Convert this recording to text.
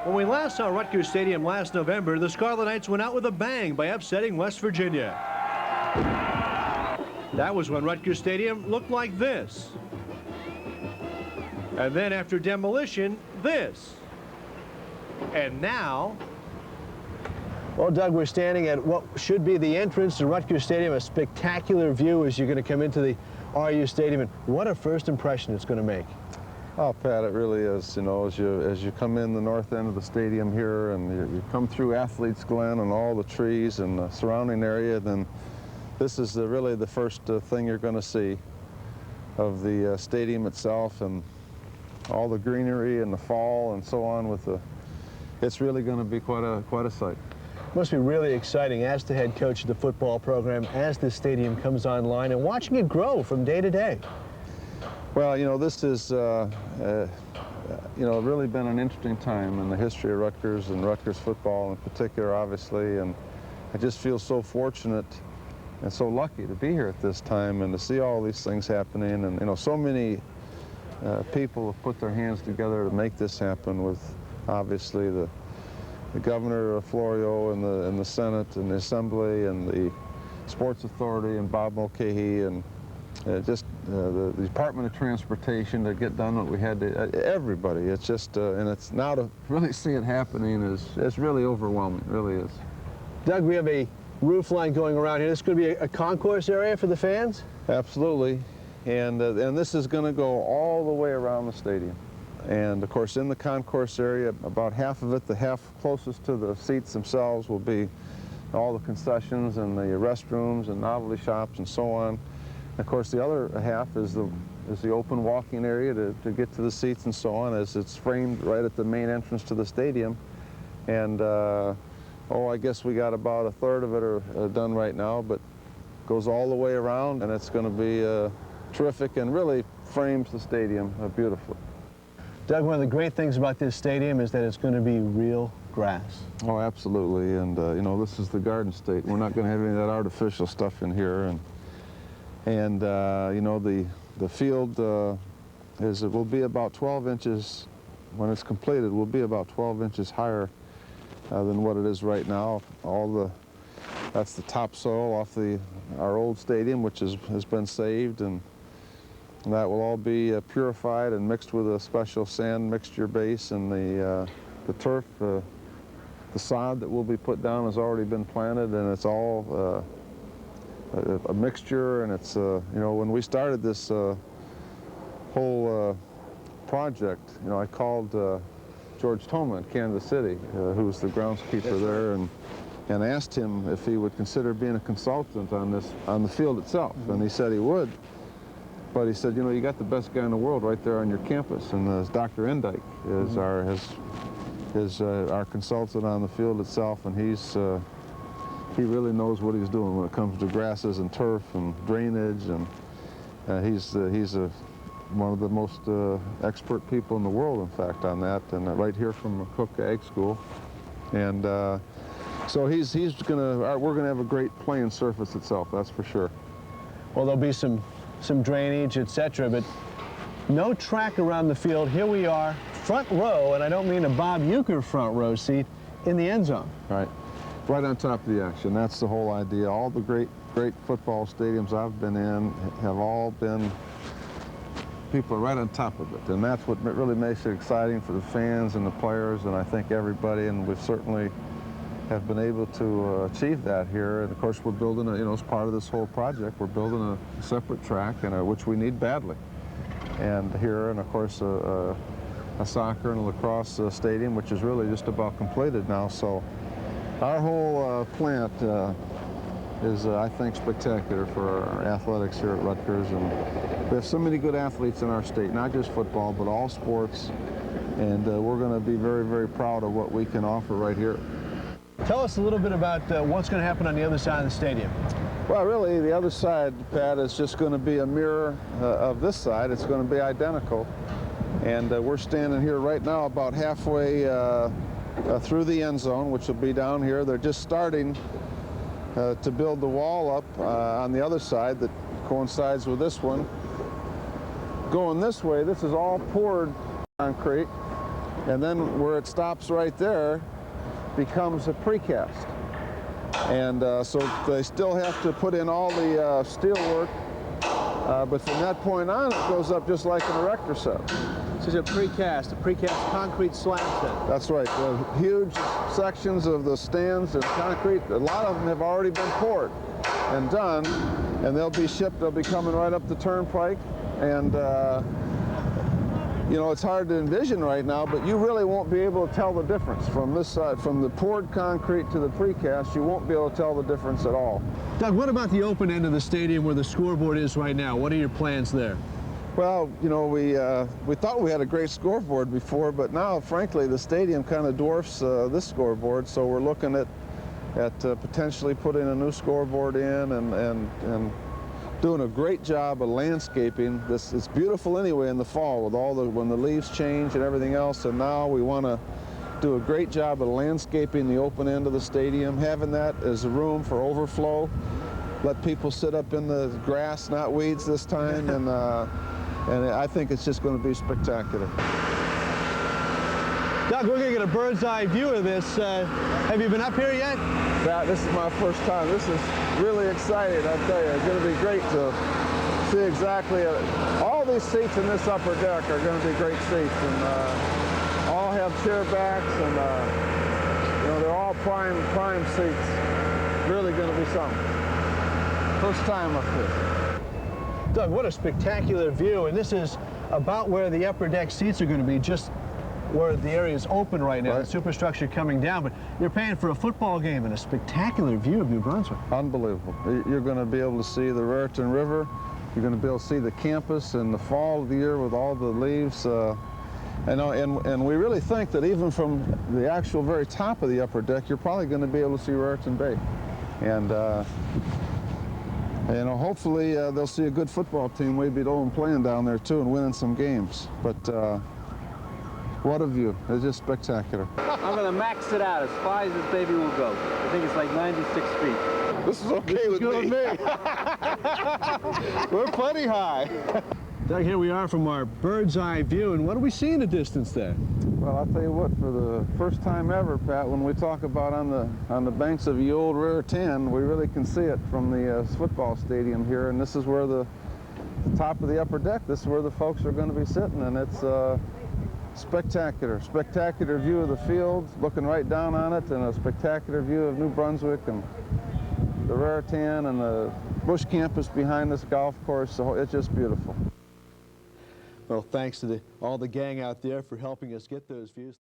When we last saw Rutgers Stadium last November, the Scarlet Knights went out with a bang by upsetting West Virginia. That was when Rutgers Stadium looked like this. And then after demolition, this. And now... Well, Doug, we're standing at what should be the entrance to Rutgers Stadium, a spectacular view as you're going to come into the RU Stadium. And what a first impression it's going to make. Oh, Pat, it really is. You know, as you come in the north end of the stadium here and you come through Athletes Glen and all the trees and the surrounding area, then this is really the first thing you're going to see of the stadium itself and all the greenery in the fall and so on. It's really going to be quite a sight. Must be really exciting as the head coach of the football program as this stadium comes online and watching it grow from day to day. Well, you know, this is, you know, really been an interesting time in the history of Rutgers and Rutgers football in particular, obviously, and I just feel so fortunate and so lucky to be here at this time and to see all these things happening. And, you know, so many people have put their hands together to make this happen with, obviously, the Governor Florio and the Senate and the Assembly and the Sports Authority and Bob Mulcahy and just the Department of Transportation to get done what we had to, everybody. It's just, and it's now to really see it happening it's really overwhelming, it really is. Doug, we have a roof line going around here. This is going to be a concourse area for the fans? Absolutely, and this is going to go all the way around the stadium. And of course, in the concourse area, about half of it, the half closest to the seats themselves, will be all the concessions and the restrooms and novelty shops and so on. Of course, the other half is the open walking area to get to the seats and so on, as it's framed right at the main entrance to the stadium. And I guess we got about a third of it done right now, but goes all the way around, and it's going to be terrific and really frames the stadium beautifully. Doug, one of the great things about this stadium is that it's going to be real grass. Oh, absolutely, and you know, this is the Garden State. We're not going to have any of that artificial stuff in here, and you know, the field it will be about 12 inches, when it's completed, will be about 12 inches higher than what it is right now. That's the topsoil off our old stadium, which has been saved, and that will all be purified and mixed with a special sand mixture base, and the turf, the sod that will be put down has already been planted, and it's all a mixture. And it's, you know, when we started this whole project, you know, I called George Toma in Kansas City, who was the groundskeeper there, and asked him if he would consider being a consultant on the field itself, and he said he would. But he said, you know, you got the best guy in the world right there on your campus, and Dr. Endyke is our consultant on the field itself, and he really knows what he's doing when it comes to grasses and turf and drainage, and he's one of the most expert people in the world, in fact, on that, and right here from Cook Ag School, and so we're gonna have a great playing surface itself, that's for sure. Well, there'll be some drainage, etc., but no track around the field. Here we are, front row, and I don't mean a Bob Uecker front row seat, in the end zone. Right on top of the action. That's the whole idea. All the great football stadiums I've been in have all been, people are right on top of it, and that's what really makes it exciting for the fans and the players, and I think everybody, and we've certainly have been able to achieve that here. And of course, we're building you know, as part of this whole project, we're building a separate track, and which we need badly. And here, and of course, a soccer and a lacrosse stadium, which is really just about completed now. So our whole plant is, I think, spectacular for our athletics here at Rutgers. And we have so many good athletes in our state, not just football, but all sports. And we're going to be very, very proud of what we can offer right here. Tell us a little bit about what's going to happen on the other side of the stadium. Well, really, the other side, Pat, is just going to be a mirror of this side. It's going to be identical. And we're standing here right now about halfway through the end zone, which will be down here. They're just starting to build the wall up on the other side that coincides with this one. Going this way, this is all poured concrete. And then where it stops right there becomes a precast. And so they still have to put in all the steel work, but from that point on, it goes up just like an erector set. This is a precast concrete slab set. That's right. The huge sections of the stands and concrete, a lot of them have already been poured and done, and they'll be shipped. They'll be coming right up the turnpike, and you know, it's hard to envision right now, but you really won't be able to tell the difference from this side, from the poured concrete to the precast. You won't be able to tell the difference at all. Doug, what about the open end of the stadium where the scoreboard is right now? What are your plans there? Well, you know, we thought we had a great scoreboard before, but now, frankly, the stadium kind of dwarfs this scoreboard, so we're looking at potentially putting a new scoreboard in and doing a great job of landscaping. It's beautiful anyway in the fall with all when the leaves change and everything else, and now we want to do a great job of landscaping the open end of the stadium, having that as a room for overflow. Let people sit up in the grass, not weeds this time, and I think it's just going to be spectacular. Doug, we're going to get a bird's eye view of this. Have you been up here yet? Yeah, this is my first time. This is really exciting, I tell you. It's going to be great to see exactly. All these seats in this upper deck are going to be great seats, and all have chair backs, and you know, they're all prime seats. Really going to be something. First time up here. Doug, what a spectacular view, and this is about where the upper deck seats are going to be, just where the area is open right now, right. The superstructure coming down, but you're paying for a football game and a spectacular view of New Brunswick. Unbelievable. You're going to be able to see the Raritan River. You're going to be able to see the campus in the fall of the year with all the leaves. And we really think that even from the actual very top of the upper deck, you're probably going to be able to see Raritan Bay. And you know, hopefully they'll see a good football team way below them playing down there too and winning some games. But what a view. It's just spectacular. I'm going to max it out as high as this baby will go. I think it's like 96 feet. This is okay with me. We're plenty high. Doug, here we are from our bird's eye view, and what do we see in the distance there? Well, I'll tell you what, for the first time ever, Pat, when we talk about on the banks of the old Raritan, we really can see it from the football stadium here, and this is where the top of the upper deck, this is where the folks are going to be sitting, and it's spectacular view of the field, looking right down on it, and a spectacular view of New Brunswick and the Raritan and the Bush campus behind this golf course. So it's just beautiful. Well, thanks to all the gang out there for helping us get those views.